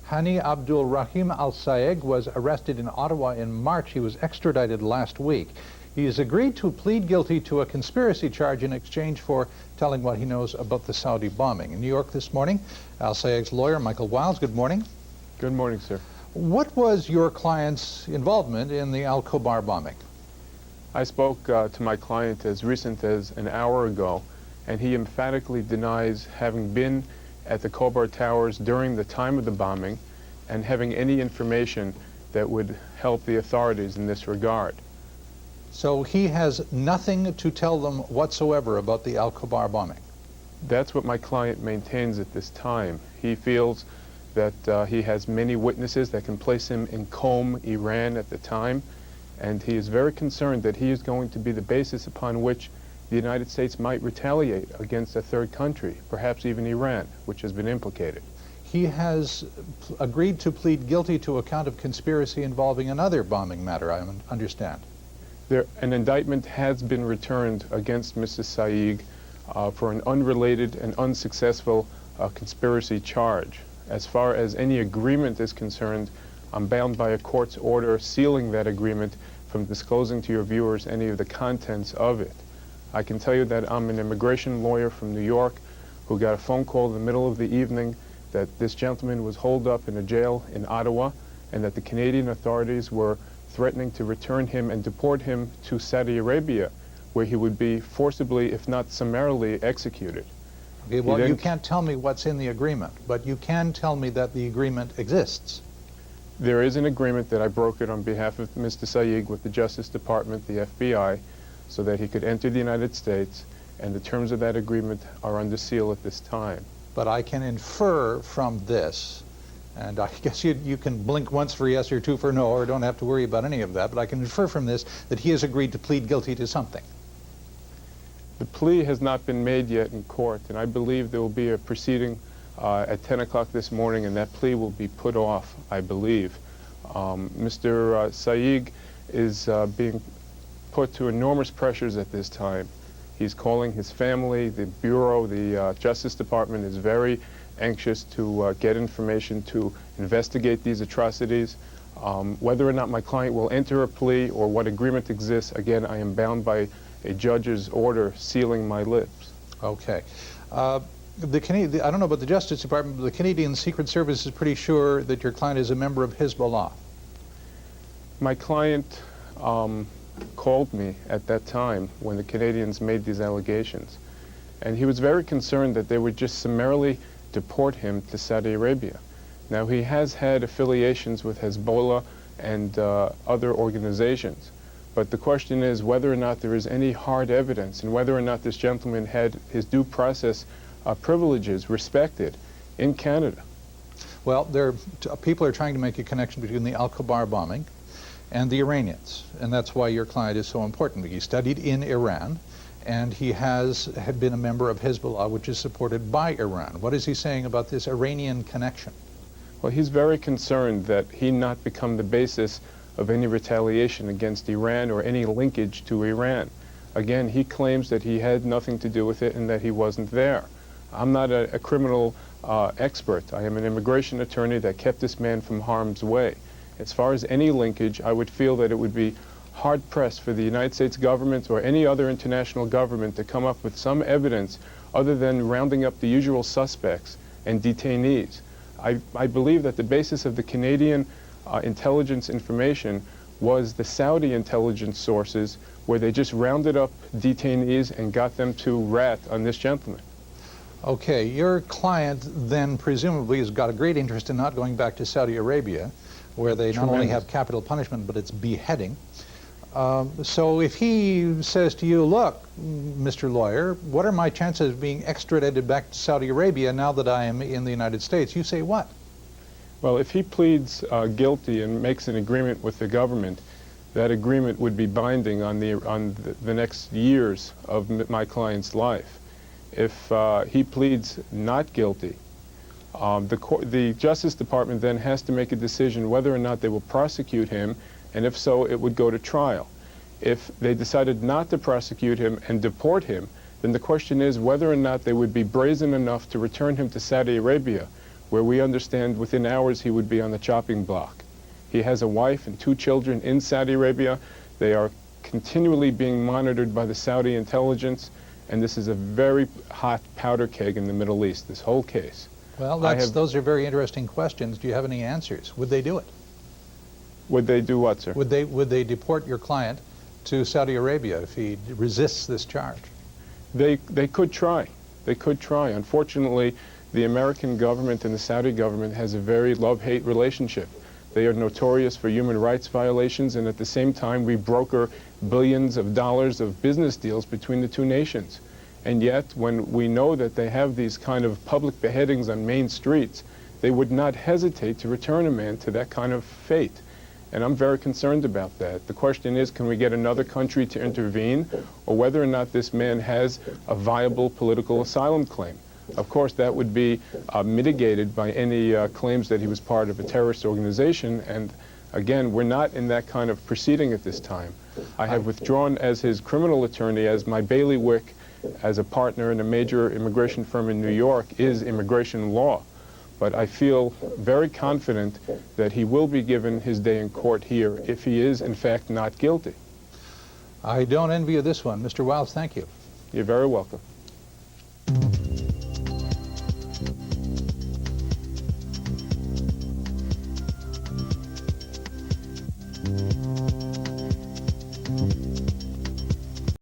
Hani Abdul Rahim Al-Saeg was arrested in Ottawa in March. He was extradited last week. He has agreed to plead guilty to a conspiracy charge in exchange for telling what he knows about the Saudi bombing. In New York this morning, Al-Saeg's lawyer, Michael Wiles, good morning. Good morning, sir. What was your client's involvement in the Khobar bombing? I spoke to my client as recent as an hour ago, and he emphatically denies having been at the Khobar Towers during the time of the bombing and having any information that would help the authorities in this regard. So he has nothing to tell them whatsoever about the Khobar bombing? That's what my client maintains at this time. He feels that he has many witnesses that can place him in Qom, Iran at the time, and he is very concerned that he is going to be the basis upon which the United States might retaliate against a third country, perhaps even Iran, which has been implicated. He has agreed to plead guilty to a count of conspiracy involving another bombing matter, I understand. An indictment has been returned against Mr. Saeg for an unrelated and unsuccessful conspiracy charge. As far as any agreement is concerned, I'm bound by a court's order sealing that agreement from disclosing to your viewers any of the contents of it. I can tell you that I'm an immigration lawyer from New York who got a phone call in the middle of the evening that this gentleman was holed up in a jail in Ottawa and that the Canadian authorities were threatening to return him and deport him to Saudi Arabia, where he would be forcibly, if not summarily, executed. Okay, well, you can't tell me what's in the agreement, but you can tell me that the agreement exists. There is an agreement that I brokered on behalf of Mr. Saeg with the Justice Department, the FBI, so that he could enter the United States, and the terms of that agreement are under seal at this time. But I can infer from this, and I guess you can blink once for yes or two for no, or don't have to worry about any of that, but I can infer from this that he has agreed to plead guilty to something. The plea has not been made yet in court, and I believe there will be a proceeding at 10 o'clock this morning, and that plea will be put off, I believe. Mr. Saeg is being put to enormous pressures at this time. He's calling his family, the Bureau, the Justice Department is very anxious to get information to investigate these atrocities. Whether or not my client will enter a plea or what agreement exists, again, I am bound by a judge's order sealing my lips. Okay. I don't know about the Justice Department, but the Canadian Secret Service is pretty sure that your client is a member of Hezbollah. My client called me at that time when the Canadians made these allegations, and he was very concerned that they would just summarily deport him to Saudi Arabia. Now, he has had affiliations with Hezbollah and other organizations, but the question is whether or not there is any hard evidence and whether or not this gentleman had his due process privileges respected in Canada. Well, people are trying to make a connection between the Khobar bombing and the Iranians, and that's why your client is so important. He studied in Iran, and he had been a member of Hezbollah, which is supported by Iran. What is he saying about this Iranian connection? Well, he's very concerned that he not become the basis of any retaliation against Iran or any linkage to Iran. Again, he claims that he had nothing to do with it and that he wasn't there. I'm not a criminal expert. I am an immigration attorney that kept this man from harm's way. As far as any linkage, I would feel that it would be hard-pressed for the United States government or any other international government to come up with some evidence other than rounding up the usual suspects and detainees. I believe that the basis of the Canadian intelligence information was the Saudi intelligence sources, where they just rounded up detainees and got them to rat on this gentleman. Okay, your client then presumably has got a great interest in not going back to Saudi Arabia, where they not only have capital punishment, but it's beheading. So if he says to you, look, Mr. Lawyer, what are my chances of being extradited back to Saudi Arabia now that I am in the United States? You say what? Well, if he pleads guilty and makes an agreement with the government, that agreement would be binding on the next years of my client's life. If he pleads not guilty, the Justice Department then has to make a decision whether or not they will prosecute him, and if so, it would go to trial. If they decided not to prosecute him and deport him, then the question is whether or not they would be brazen enough to return him to Saudi Arabia, where we understand within hours he would be on the chopping block. He has a wife and 2 children in Saudi Arabia. They are continually being monitored by the Saudi intelligence, and this is a very hot powder keg in the Middle East, this whole case. Well, those are very interesting questions. Do you have any answers? Would they do it? Would they do what, sir? Would they deport your client to Saudi Arabia if he resists this charge? They could try. They could try. Unfortunately, the American government and the Saudi government has a very love-hate relationship. They are notorious for human rights violations, and at the same time we broker billions of dollars of business deals between the 2 nations. And yet, when we know that they have these kind of public beheadings on main streets, they would not hesitate to return a man to that kind of fate. And I'm very concerned about that. The question is, can we get another country to intervene, or whether or not this man has a viable political asylum claim? Of course, that would be mitigated by any claims that he was part of a terrorist organization, and again, we're not in that kind of proceeding at this time. I have withdrawn as his criminal attorney, as my bailiwick, as a partner in a major immigration firm in New York, is immigration law. But I feel very confident that he will be given his day in court here if he is, in fact, not guilty. I don't envy you this one. Mr. Wiles, thank you. You're very welcome.